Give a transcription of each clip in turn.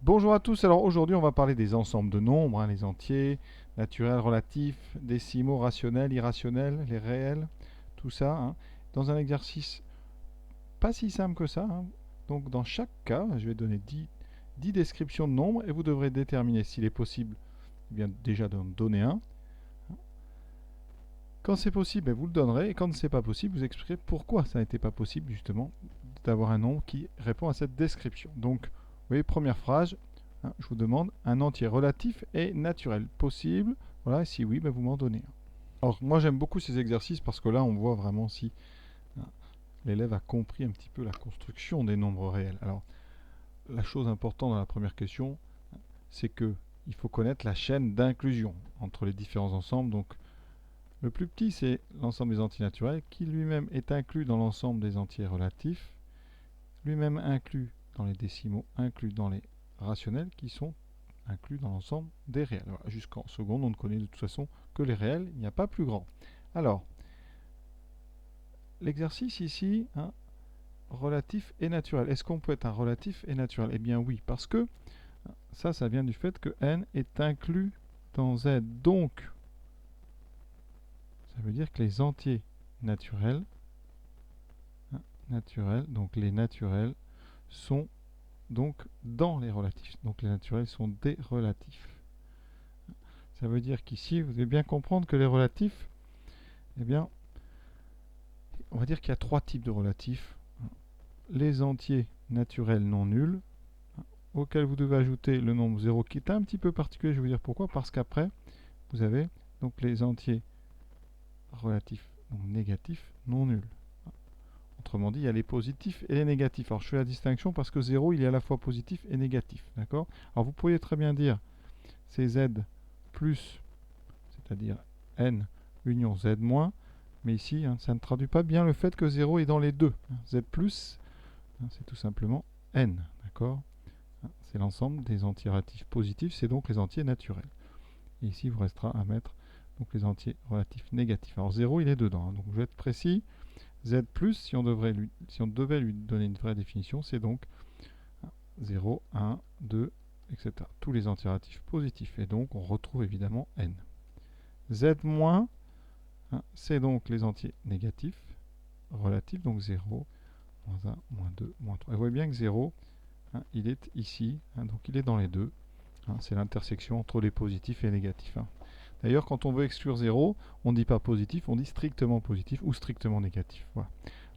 Bonjour à tous, alors aujourd'hui on va parler des ensembles de nombres, les entiers, naturels, relatifs, décimaux, rationnels, irrationnels, les réels, tout ça, dans un exercice pas si simple que ça. Donc dans chaque cas, je vais donner 10 descriptions de nombres et vous devrez déterminer s'il est possible eh bien, déjà d'en donner un. Quand c'est possible, vous le donnerez, et quand ce n'est pas possible, vous expliquerez pourquoi ça n'était pas possible justement d'avoir un nombre qui répond à cette description. Donc, vous voyez, première phrase, je vous demande un entier relatif et naturel possible. Voilà, et si oui, vous m'en donnez un. Alors, moi j'aime beaucoup ces exercices parce que là, on voit vraiment si hein, l'élève a compris un petit peu la construction des nombres réels. Alors, la chose importante dans la première question, c'est que il faut connaître la chaîne d'inclusion entre les différents ensembles. Donc, le plus petit, c'est l'ensemble des entiers naturels qui lui-même est inclus dans l'ensemble des entiers relatifs, lui-même inclus dans les décimaux, inclus dans les rationnels qui sont inclus dans l'ensemble des réels. Voilà, jusqu'en seconde, on ne connaît de toute façon que les réels, il n'y a pas plus grand. Alors, l'exercice ici, relatif et naturel. Est-ce qu'on peut être un relatif et naturel? Eh bien oui, parce que ça vient du fait que n est inclus dans z. Donc, ça veut dire que les entiers naturels, donc les naturels, sont donc dans les relatifs. Donc les naturels sont des relatifs. Ça veut dire qu'ici, vous devez bien comprendre que les relatifs, eh bien, on va dire qu'il y a trois types de relatifs. Les entiers naturels non nuls, auxquels vous devez ajouter le nombre 0 qui est un petit peu particulier, je vais vous dire pourquoi, parce qu'après, vous avez donc les entiers relatifs donc négatifs non nuls. Autrement dit, il y a les positifs et les négatifs. Alors je fais la distinction parce que 0, il est à la fois positif et négatif. D'accord? Alors vous pourriez très bien dire c'est z plus, c'est-à-dire n union z moins, mais ici, ça ne traduit pas bien le fait que 0 est dans les deux. Z plus, c'est tout simplement n. D'accord? C'est l'ensemble des entiers relatifs positifs, c'est donc les entiers naturels. Et ici, il vous restera à mettre donc les entiers relatifs négatifs. Alors 0, il est dedans. Donc je vais être précis. Z+, si on devait lui donner une vraie définition, c'est donc 0, 1, 2, etc. Tous les entiers relatifs positifs. Et donc, on retrouve évidemment n. Z-, c'est donc les entiers négatifs, relatifs, donc 0, moins 1, moins 2, moins 3. Et vous voyez bien que 0, il est ici, donc il est dans les deux. C'est l'intersection entre les positifs et les négatifs. D'ailleurs, quand on veut exclure 0, on ne dit pas positif, on dit strictement positif ou strictement négatif. Voilà.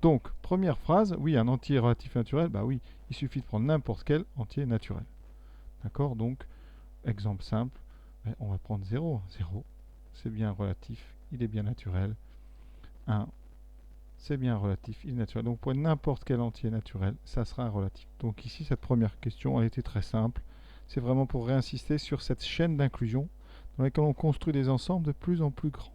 Donc, première phrase, oui, un entier relatif naturel, bah oui, il suffit de prendre n'importe quel entier naturel. D'accord? Donc, exemple simple, on va prendre 0. 0, c'est bien relatif, il est bien naturel. 1, c'est bien relatif, il est naturel. Donc, pour n'importe quel entier naturel, ça sera un relatif. Donc ici, cette première question, elle était très simple. C'est vraiment pour réinsister sur cette chaîne d'inclusion dans laquelle on construit des ensembles de plus en plus grands.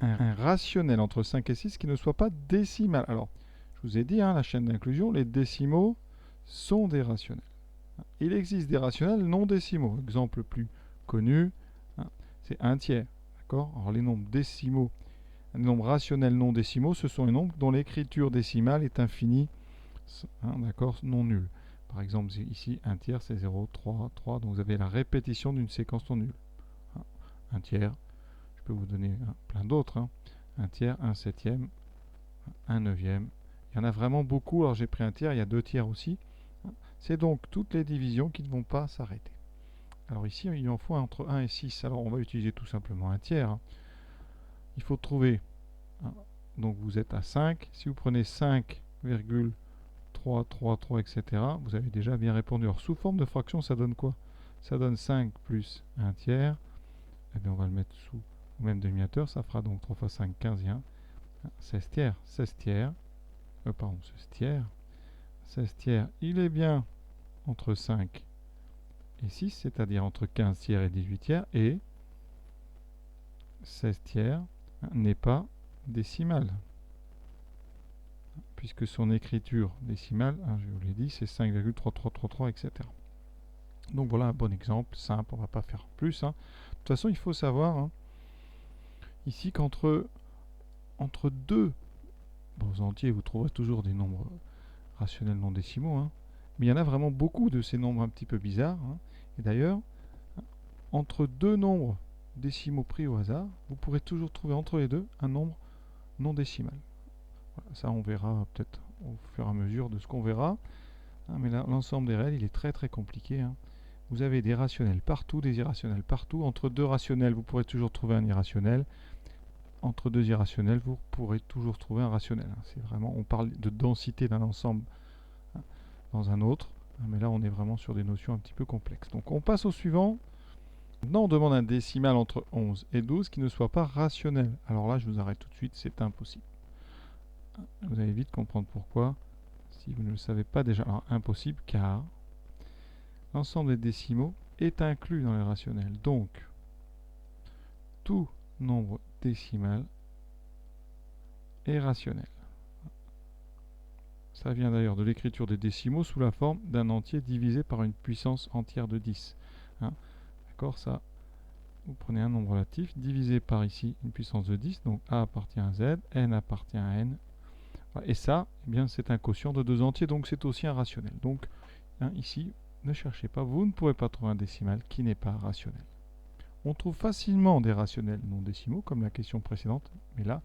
Un rationnel entre 5 et 6 qui ne soit pas décimal. Alors, je vous ai dit, la chaîne d'inclusion, les décimaux sont des rationnels. Il existe des rationnels non décimaux. Exemple plus connu, c'est un tiers. D'accord? Alors, les nombres décimaux, les nombres rationnels non décimaux, ce sont les nombres dont l'écriture décimale est infinie, d'accord, non nulle. Par exemple, ici, un tiers, c'est 0, 3, 3. Donc, vous avez la répétition d'une séquence non nulle. Un tiers, je peux vous donner plein d'autres. Un tiers, un septième, un neuvième. Il y en a vraiment beaucoup. Alors, j'ai pris un tiers, il y a deux tiers aussi. C'est donc toutes les divisions qui ne vont pas s'arrêter. Alors ici, il en faut entre 1 et 6. Alors, on va utiliser tout simplement un tiers. Il faut trouver. Donc, vous êtes à 5. Si vous prenez 5,3, 3, 3, etc., vous avez déjà bien répondu. Alors, sous forme de fraction, ça donne quoi? Ça donne 5 plus 1 tiers. Et bien, on va le mettre sous le même dénominateur. Ça fera donc 3 fois 5, 15, 16 tiers. 16 tiers. Pardon, 16 tiers. 16 tiers, il est bien entre 5 et 6, c'est-à-dire entre 15 tiers et 18 tiers, et 16 tiers n'est pas décimal, puisque son écriture décimale, je vous l'ai dit, c'est 5,3333, etc. Donc voilà un bon exemple, simple, on ne va pas faire plus. De toute façon, il faut savoir ici qu'entre deux bons entiers, vous trouverez toujours des nombres rationnels non décimaux, Mais il y en a vraiment beaucoup de ces nombres un petit peu bizarres, hein. Et d'ailleurs, entre deux nombres décimaux pris au hasard, vous pourrez toujours trouver entre les deux un nombre non décimal. Voilà, ça, on verra peut-être au fur et à mesure de ce qu'on verra. Hein, mais là, l'ensemble des réels, il est très très compliqué, hein. Vous avez des rationnels partout, des irrationnels partout. Entre deux rationnels, vous pourrez toujours trouver un irrationnel. Entre deux irrationnels, vous pourrez toujours trouver un rationnel. C'est vraiment, on parle de densité d'un ensemble, hein, dans un autre. Mais là, on est vraiment sur des notions un petit peu complexes. Donc, on passe au suivant. Maintenant, on demande un décimal entre 11 et 12 qui ne soit pas rationnel. Alors là, je vous arrête tout de suite, c'est impossible. Vous allez vite comprendre pourquoi, si vous ne le savez pas déjà. Alors, impossible, car l'ensemble des décimaux est inclus dans les rationnels. Donc, tout nombre décimal est rationnel. Ça vient d'ailleurs de l'écriture des décimaux sous la forme d'un entier divisé par une puissance entière de 10. Hein, d'accord, ça, vous prenez un nombre relatif divisé par ici une puissance de 10, donc A appartient à Z, N appartient à N. Et ça, eh bien, c'est un quotient de deux entiers, donc c'est aussi un rationnel. Donc, hein, ici, ne cherchez pas, vous ne pourrez pas trouver un décimal qui n'est pas rationnel. On trouve facilement des rationnels non décimaux, comme la question précédente, mais là,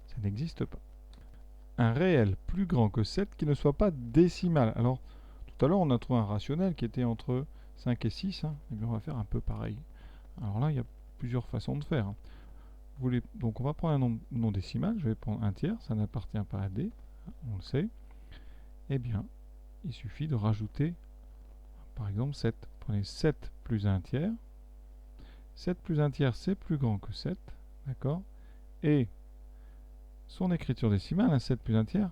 ça n'existe pas. Un réel plus grand que 7 qui ne soit pas décimal. Alors, tout à l'heure, on a trouvé un rationnel qui était entre 5 et 6. Hein. Et bien, on va faire un peu pareil. Alors là, il y a plusieurs façons de faire. Donc, on va prendre un nombre non décimal. Je vais prendre un tiers. Ça n'appartient pas à D. On le sait. Eh bien, il suffit de rajouter, par exemple, 7. Prenez 7 plus 1 tiers. 7 plus 1 tiers, c'est plus grand que 7. D'accord? Et son écriture décimale, 7 plus 1 tiers,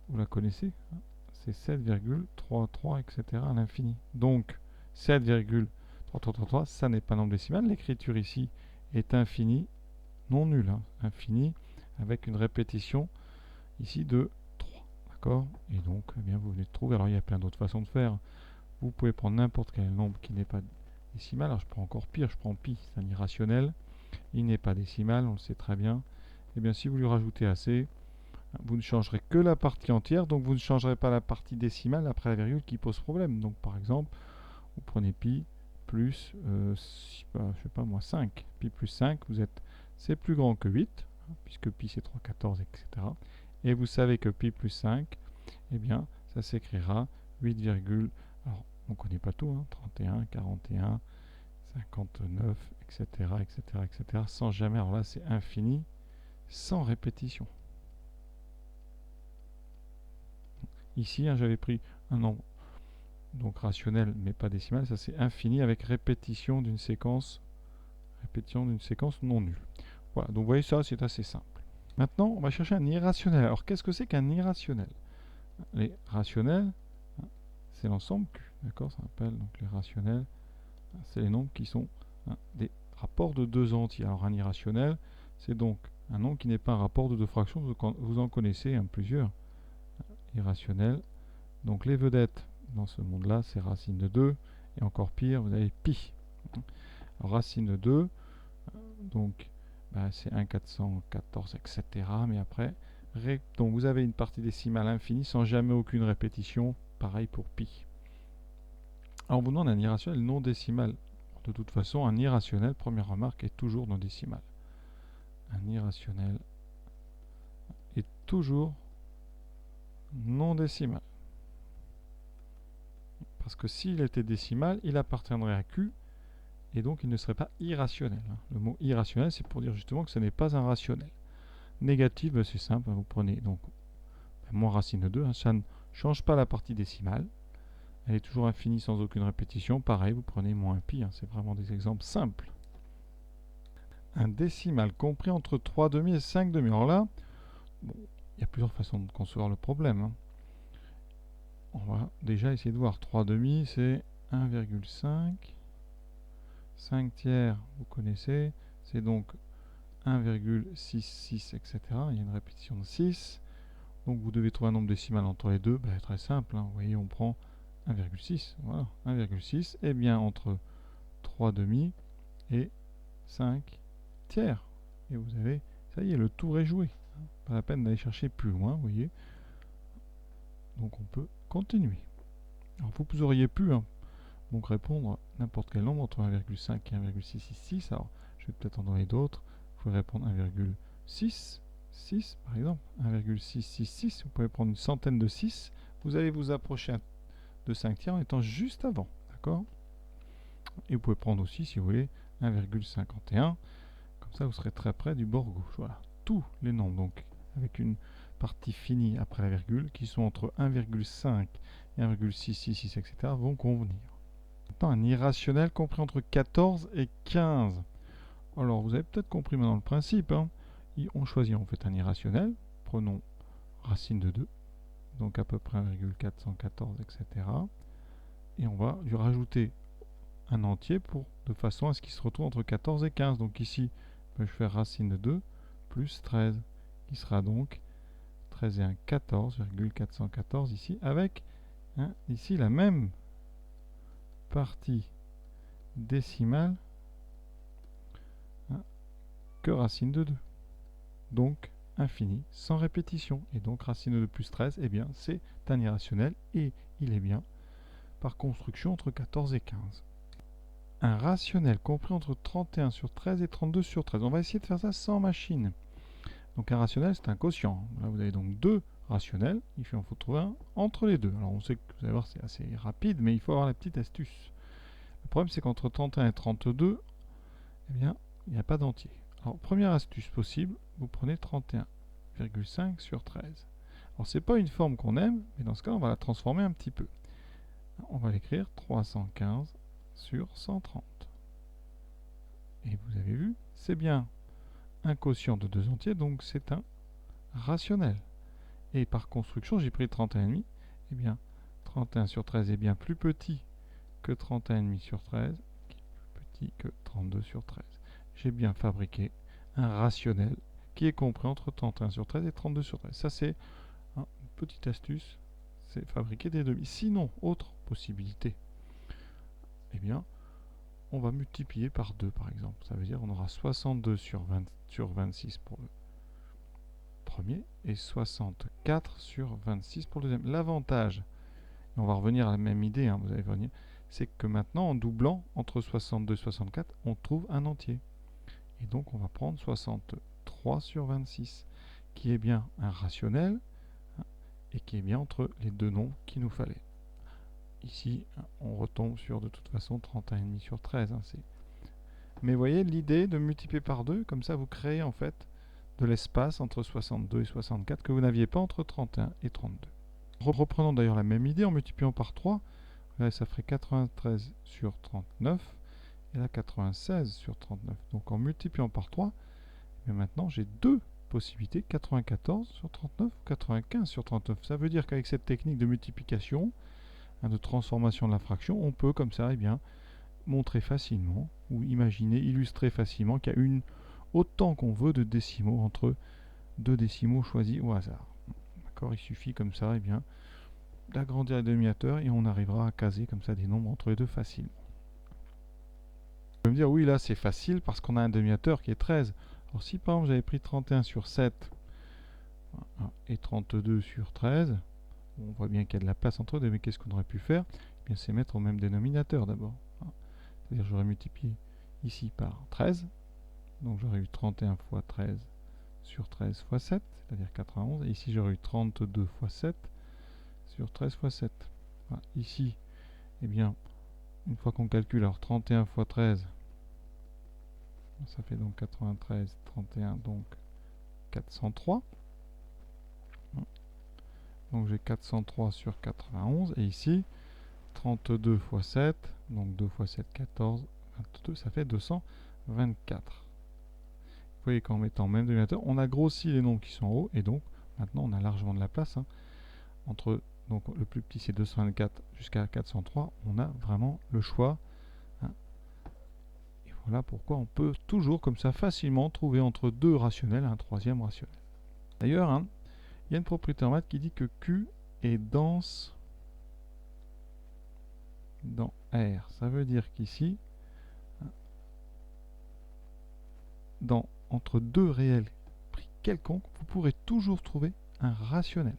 vous la connaissez, hein, c'est 7,33, etc. à l'infini. Donc, 7,3333, ça n'est pas nombre décimal. L'écriture ici est infinie, non nulle, hein, infinie, avec une répétition ici de 3. D'accord? Et donc, eh bien, vous venez de trouver. Alors, il y a plein d'autres façons de faire. Vous pouvez prendre n'importe quel nombre qui n'est pas décimal. Alors, je prends encore pire, je prends pi, c'est un irrationnel. Il n'est pas décimal, on le sait très bien. Et bien, si vous lui rajoutez assez, vous ne changerez que la partie entière, donc vous ne changerez pas la partie décimale après la virgule qui pose problème. Donc, par exemple, vous prenez pi plus, je sais pas moi, 5. Pi plus 5, c'est plus grand que 8, hein, puisque pi c'est 3,14, etc. Et vous savez que pi plus 5, eh bien, ça s'écrira 8, alors, on ne connaît pas tout, hein, 31, 41, 59, etc., etc., etc., sans jamais, alors là c'est infini, sans répétition. Ici, hein, j'avais pris un nombre donc rationnel mais pas décimal, ça c'est infini avec répétition d'une séquence non nulle. Voilà, donc vous voyez ça, c'est assez simple. Maintenant, on va chercher un irrationnel. Alors qu'est-ce que c'est qu'un irrationnel? Les rationnels, hein, c'est l'ensemble Q, d'accord? Ça s'appelle donc les rationnels, c'est les nombres qui sont, hein, des rapports de deux entiers. Alors un irrationnel, c'est donc un nombre qui n'est pas un rapport de deux fractions. Vous en connaissez, hein, plusieurs irrationnels. Donc les vedettes dans ce monde-là, c'est racine de 2. Et encore pire, vous avez pi. Alors, racine de 2, donc bah, c'est 1,414, etc. Mais après, donc vous avez une partie décimale infinie sans jamais aucune répétition. Pareil pour pi. Alors on vous demande un irrationnel non décimal. De toute façon, un irrationnel, première remarque, est toujours non décimal. Un irrationnel est toujours non décimal. Parce que s'il était décimal, il appartiendrait à Q, et donc il ne serait pas irrationnel. Le mot irrationnel, c'est pour dire justement que ce n'est pas un rationnel. Négatif, c'est simple, vous prenez donc moins racine de 2, hein, ça ne change pas la partie décimale, elle est toujours infinie sans aucune répétition. Pareil, vous prenez moins pi, hein, c'est vraiment des exemples simples. Un décimal compris entre 3 demi et 5 demi. Alors là, bon, il y a plusieurs façons de concevoir le problème, hein. On va déjà essayer de voir. 3 demi, c'est 1,5. 5 tiers, vous connaissez, c'est donc 1,66, etc. Il y a une répétition de 6. Donc vous devez trouver un nombre décimal entre les deux. Ben, très simple, hein. Vous voyez, on prend 1,6. Voilà, 1,6. Et bien entre 3 demi et 5 tiers. Et vous avez, ça y est, le tour est joué. Pas la peine d'aller chercher plus loin, vous voyez. Donc on peut continuer. Alors vous auriez pu donc répondre n'importe quel nombre entre 1,5 et 1,666. Alors je vais peut-être en donner d'autres. Vous pouvez répondre 1,6, 6 par exemple, 1,666. Vous pouvez prendre une centaine de 6. Vous allez vous approcher de 5 tiers en étant juste avant. D'accord? Et vous pouvez prendre aussi, si vous voulez, 1,51. Comme ça, vous serez très près du bord gauche. Voilà. Tous les nombres, donc, avec une partie finie après la virgule, qui sont entre 1,5 et 1,666, etc., vont convenir. Maintenant, un irrationnel compris entre 14 et 15. Alors, vous avez peut-être compris maintenant le principe. On choisit en fait un irrationnel. Prenons racine de 2, donc à peu près 1,414, etc. Et on va lui rajouter un entier de façon à ce qu'il se retrouve entre 14 et 15. Donc ici, je vais faire racine de 2 plus 13, qui sera donc 13 et 1, 14,414 ici, avec ici la même partie décimale que racine de 2. Donc infini, sans répétition. Et donc racine de 2 plus 13, eh bien c'est un irrationnel et il est bien par construction entre 14 et 15. Un rationnel compris entre 31 sur 13 et 32 sur 13. On va essayer de faire ça sans machine. Donc un rationnel, c'est un quotient. Là, vous avez donc deux rationnels. Il faut trouver un entre les deux. Alors on sait que vous allez voir, c'est assez rapide, mais il faut avoir la petite astuce. Le problème, c'est qu'entre 31 et 32, eh bien, il n'y a pas d'entier. Alors, première astuce possible, vous prenez 31,5 sur 13. Alors, c'est pas une forme qu'on aime, mais dans ce cas, on va la transformer un petit peu. On va l'écrire 315 sur 130. Et vous avez vu, c'est bien un quotient de deux entiers, donc c'est un rationnel. Et par construction, j'ai pris 31,5. Eh bien, 31 sur 13 est bien plus petit que 31,5 sur 13, qui est plus petit que 32 sur 13. J'ai bien fabriqué un rationnel qui est compris entre 31 sur 13 et 32 sur 13. Ça, c'est une petite astuce, c'est fabriquer des demi. Sinon, autre possibilité, eh bien, on va multiplier par 2, par exemple. Ça veut dire qu'on aura 62 sur 26 pour le premier et 64 sur 26 pour le deuxième. L'avantage, on va revenir à la même idée, vous allez revenir, c'est que maintenant, en doublant entre 62 et 64, on trouve un entier. Et donc, on va prendre 63 sur 26, qui est bien un rationnel, et qui est bien entre les deux nombres qu'il nous fallait. Ici, on retombe sur, de toute façon, 31,5 sur 13. Mais vous voyez, l'idée de multiplier par 2, comme ça, vous créez en fait de l'espace entre 62 et 64 que vous n'aviez pas entre 31 et 32. Reprenons d'ailleurs la même idée en multipliant par 3. Là, ça ferait 93 sur 39. Et là, 96 sur 39. Donc en multipliant par 3, mais maintenant j'ai deux possibilités, 94 sur 39 ou 95 sur 39. Ça veut dire qu'avec cette technique de multiplication, de transformation de la fraction, on peut comme ça montrer facilement ou imaginer, illustrer facilement qu'il y a autant qu'on veut de décimaux entre deux décimaux choisis au hasard. D'accord, il suffit comme ça d'agrandir le dénominateur et on arrivera à caser comme ça des nombres entre les deux facilement. Vous pouvez me dire, oui, là c'est facile parce qu'on a un dénominateur qui est 13. Alors si par exemple j'avais pris 31 sur 7 et 32 sur 13, on voit bien qu'il y a de la place entre deux, mais qu'est-ce qu'on aurait pu faire? Eh bien, c'est mettre au même dénominateur d'abord. C'est-à-dire j'aurais multiplié ici par 13, donc j'aurais eu 31 fois 13 sur 13 fois 7, c'est-à-dire 91, et ici j'aurais eu 32 fois 7 sur 13 fois 7. Voilà. Ici, eh bien, une fois qu'on calcule, alors 31 fois 13, ça fait donc 93, 31, donc 403. Donc j'ai 403 sur 91, et ici, 32 fois 7, donc 2 fois 7, 14, 22, ça fait 224. Vous voyez qu'en mettant même dénominateur, on a grossi les nombres qui sont en haut, et donc maintenant on a largement de la place. Entre donc le plus petit c'est 224 jusqu'à 403, on a vraiment le choix. Et voilà pourquoi on peut toujours comme ça facilement trouver entre deux rationnels un troisième rationnel. D'ailleurs, il y a une propriété en maths qui dit que Q est dense dans R. Ça veut dire qu'ici, entre deux réels pris quelconques, vous pourrez toujours trouver un rationnel.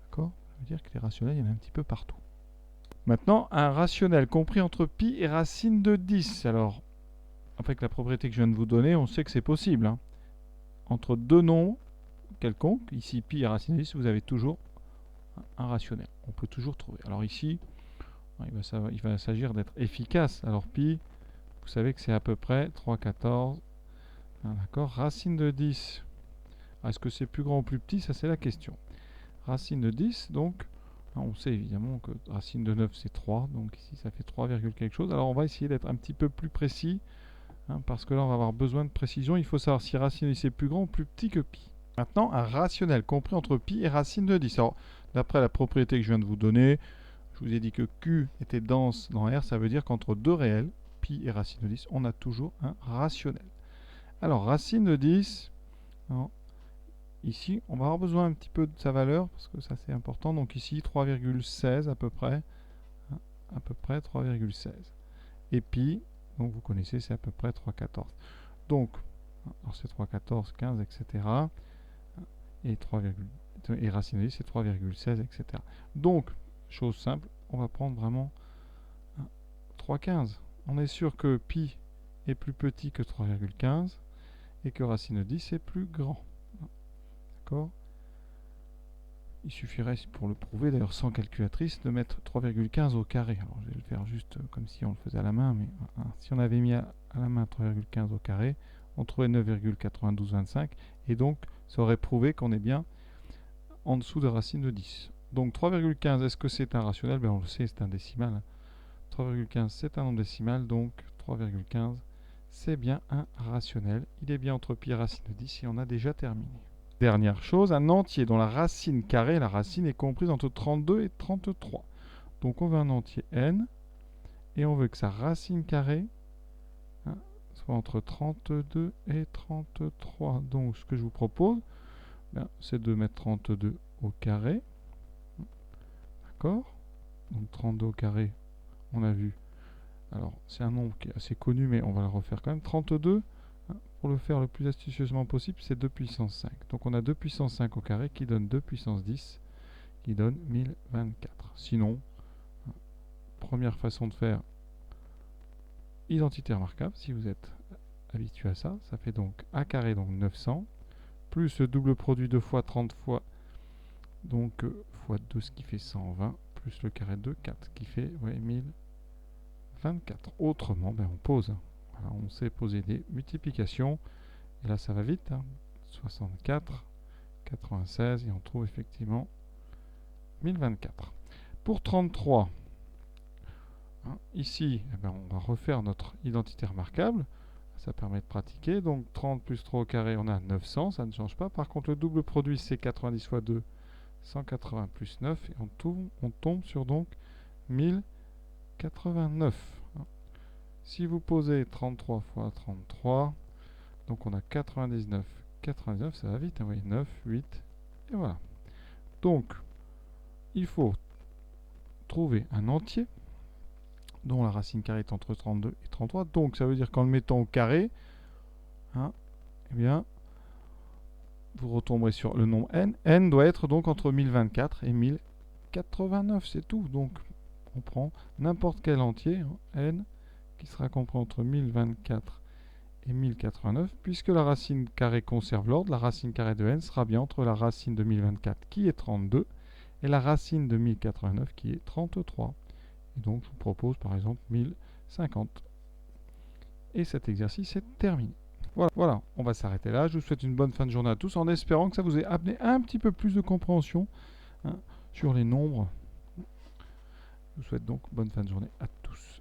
D'accord? Ça veut dire que les rationnels, il y en a un petit peu partout. Maintenant, un rationnel compris entre pi et racine de 10. Alors, avec la propriété que je viens de vous donner, on sait que c'est possible. Hein. Entre deux nombres quelconques, ici pi et racine de 10, vous avez toujours un rationnel. On peut toujours trouver. Alors ici, il va s'agir d'être efficace. Alors pi, vous savez que c'est à peu près 3,14. D'accord. Racine de 10. Est-ce que c'est plus grand ou plus petit? Ça, c'est la question. Racine de 10, donc, on sait évidemment que racine de 9, c'est 3. Donc ici, ça fait 3, quelque chose. Alors on va essayer d'être un petit peu plus précis. Parce que là, on va avoir besoin de précision. Il faut savoir si racine de 10 est plus grand ou plus petit que pi. Maintenant, un rationnel compris entre pi et racine de 10. Alors, d'après la propriété que je viens de vous donner, je vous ai dit que Q était dense dans R. Ça veut dire qu'entre deux réels, pi et racine de 10, on a toujours un rationnel. Alors, racine de 10, non, ici, on va avoir besoin un petit peu de sa valeur, parce que ça c'est important. Donc ici, 3,16 à peu près. À peu près 3,16. Et pi, donc vous connaissez, c'est à peu près 3,14. Donc, c'est 3,14, 15, etc. Et, et racine de 10, c'est 3,16, etc. Donc, chose simple, on va prendre vraiment 3,15. On est sûr que pi est plus petit que 3,15 et que racine de 10 est plus grand. D'accord? Il suffirait, pour le prouver, d'ailleurs sans calculatrice, de mettre 3,15 au carré. Alors je vais le faire juste comme si on le faisait à la main, mais si on avait mis à la main 3,15 au carré, on trouvait 9,9225, et donc ça aurait prouvé qu'on est bien en dessous de racine de 10. Donc 3,15, est-ce que c'est un rationnel? Ben, on le sait, c'est un décimal. 3,15, c'est un nombre décimal, donc 3,15, c'est bien un rationnel. Il est bien entre pi et racine de 10, et on a déjà terminé. Dernière chose, un entier dont la racine carrée, la racine est comprise entre 32 et 33. Donc on veut un entier n, et on veut que sa racine carrée soit entre 32 et 33. Donc ce que je vous propose, c'est de mettre 32 au carré. D'accord? Donc 32 au carré, on a vu. Alors c'est un nombre qui est assez connu, mais on va le refaire quand même. 32, pour le faire le plus astucieusement possible, c'est 2 puissance 5. Donc on a 2 puissance 5 au carré qui donne 2 puissance 10, qui donne 1024. Sinon, première façon de faire, identité remarquable, si vous êtes habitué à ça, ça fait donc a carré, donc 900, plus le double produit de fois 30 fois, donc fois 2, ce qui fait 120, plus le carré de 4, qui fait 1024. Autrement, on pose. Voilà, on sait poser des multiplications. Et là, ça va vite. 64, 96, et on trouve effectivement 1024. Pour 33, ici, on va refaire notre identité remarquable. Ça permet de pratiquer. Donc 30 plus 3 au carré, on a 900, ça ne change pas. Par contre, le double produit, c'est 90 fois 2, 180 plus 9, et on tombe sur donc 1089. Si vous posez 33 fois 33, donc on a 99. 99, ça va vite, vous voyez, 9, 8, et voilà. Donc, il faut trouver un entier dont la racine carrée est entre 32 et 33. Donc, ça veut dire qu'en le mettant au carré, eh bien, vous retomberez sur le nombre n. N doit être donc entre 1024 et 1089, c'est tout. Donc, on prend n'importe quel entier, n, qui sera compris entre 1024 et 1089, puisque la racine carrée conserve l'ordre, la racine carrée de n sera bien entre la racine de 1024 qui est 32 et la racine de 1089 qui est 33. Et donc je vous propose par exemple 1050. Et cet exercice est terminé. Voilà, on va s'arrêter là. Je vous souhaite une bonne fin de journée à tous en espérant que ça vous ait amené un petit peu plus de compréhension sur les nombres. Je vous souhaite donc bonne fin de journée à tous.